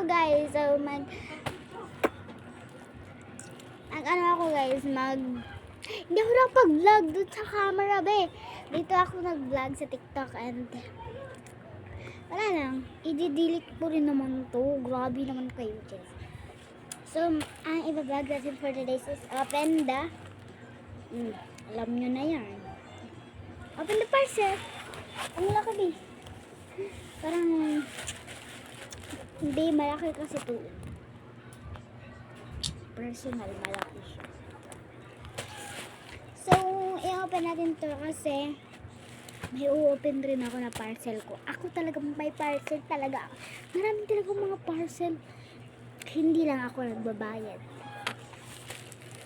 guys, so ano ako guys, hindi ako nakapag-vlog dun sa camera, be. Dito ako nag-vlog sa TikTok and wala lang, i-delete ko rin naman to. Grabe naman kayo, guys. So, ang i-vlog natin for today's is open the alam nyo na yan. Open the parcel. Ang laki, be. Parang hindi, malaki kasi to. Personal, malaki siya. So, i-open natin to kasi may u-open rin ako na parcel ko. Ako talaga may parcel talaga. Marami talaga mga parcel. Hindi lang ako nagbabayad.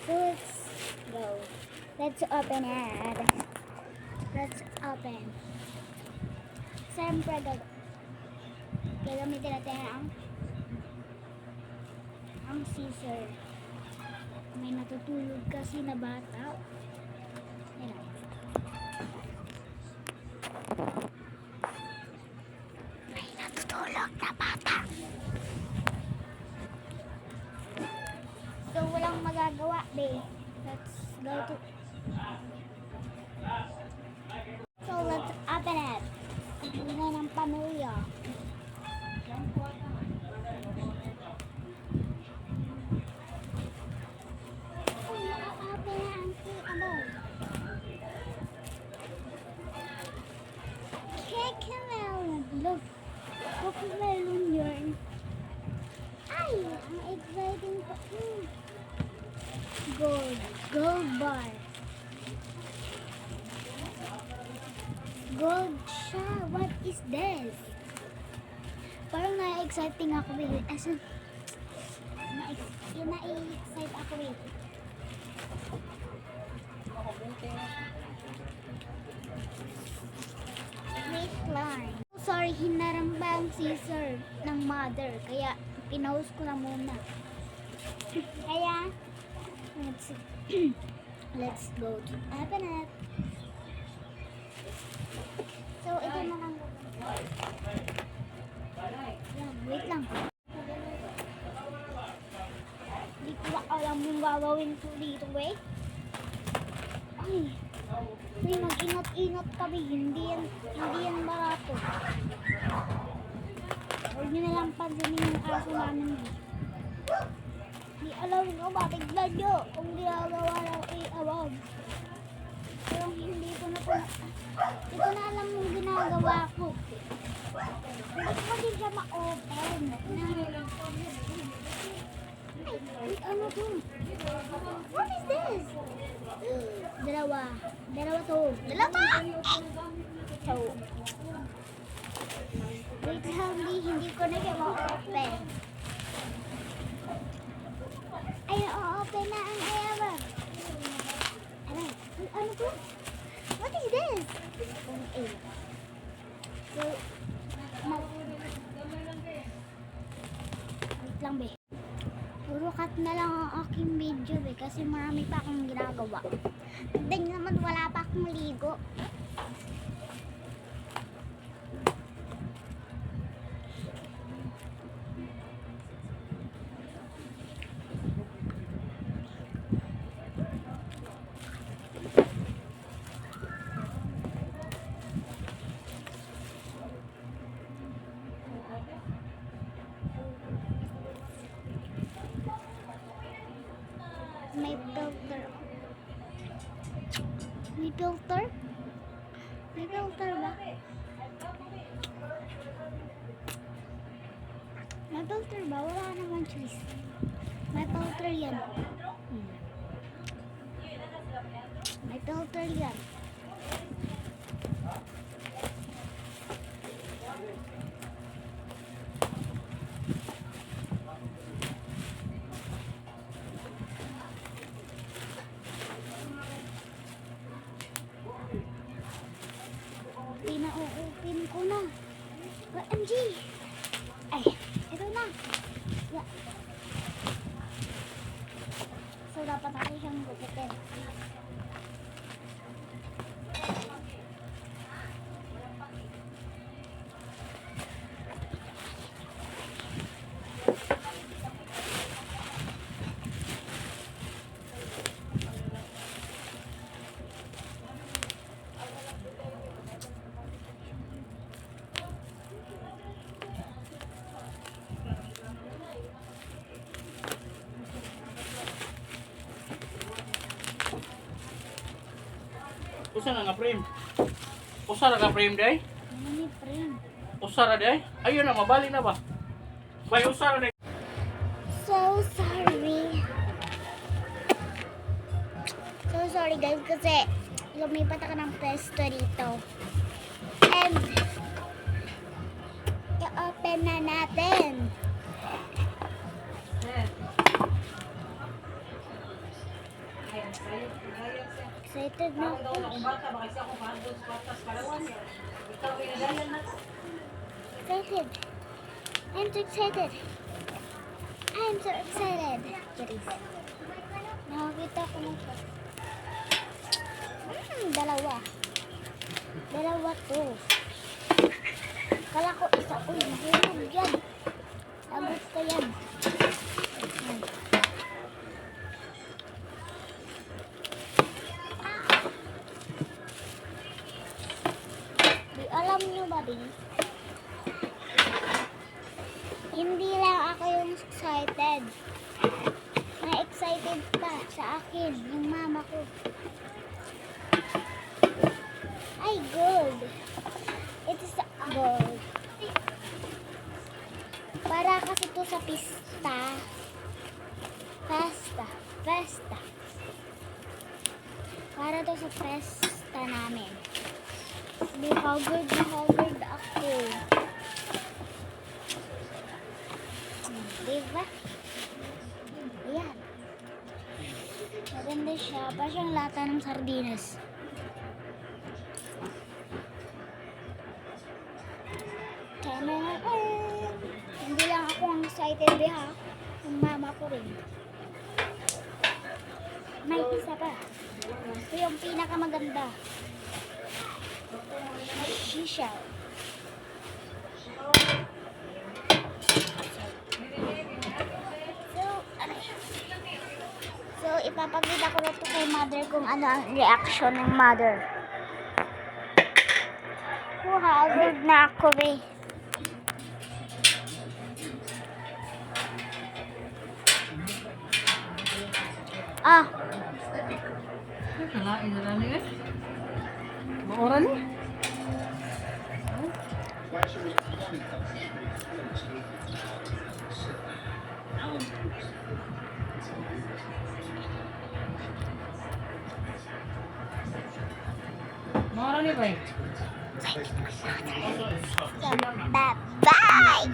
So, let's go. Let's open it. Let's open. Siyempre, gagamitin natin ang scissor. May natutulog kasi na bata. Yan. May natutulog na bata. So, walang magagawa, be. Let's go to... So, let's open it. Tingnan ng pamilya. Look, melon yun. Ay, ang exciting pa. Gold bar. Gold siya. What is this? Parang na-exciting ako with it. Na-excite ako with it. Wait lang. Sorry, hinaram ba ang scissor ng mother? Kaya, pinause ko na muna. Kaya, let's go to open it. So, ito na lang. Yan, wait lang. Hindi ko alam yung gagawin ko dito, wait. Ay. Uy, mag-ingat-ingat kami. Hindi yan barato. Huwag nyo nalang pansinin yung aso namin. Hindi alam ko, matiglan nyo. Kung ginagawa lang, awag. Pero hindi ko na alam yung ginagawa ko. Hindi ko din siya ma-open. Ay, ano to? What is this? Dalawa to. So, wait, hindi ko na siya ma-open. Ay, o-open na ang ayawa. Ano to? What is this? So, wait lang, be. Puro cut na lang ang aking video, be, kasi marami pa akong ginagawa. Then naman wala pa akong ligo. May filter. May filter? May filter ba? May filter ba? Wala naman choice. May filter yan. May filter yan. Pina-open ko na. OMG! Ay, ito na. Yeah. So, dapat natin siyang gupitin. Usa na nga frame. Usa na nga frame day. Ano ni friend? Usa na day. Ayun na mabali na ba? Bay usa na day. So sorry. So sorry guys kasi lumipat ako ng pwesto dito. And i-open na natin. Excited na ako. Excited. I'm so excited. I'm so excited. Charis. Nakakita ko ng dalawa. Dalawa to. Kala ko isa. Uy, mahulog yan. Lagot ka yan. Yan. Di alam nyo ba, di? Hindi lang ako yung excited. Na-excited pa sa akin, yung mama ko. Ay, gold. It is gold. Para kasi to sa pista. Festa. Para to sa festa namin. Di haggard na haggard ako. Diba? Ayan. Maganda siya. Parang siyang lata ng sardinas. Hindi lang ako ang excited ha. Yung mama ko rin. May isa pa. Ito yung pinakamaganda. May shisha. So, ipapakita ko na ito kay mother kung ano ang reaction ng mother. Haggard na ako eh. Ah. Kalain na lang eh. Maura ni. Maura ni ba? Bye-bye!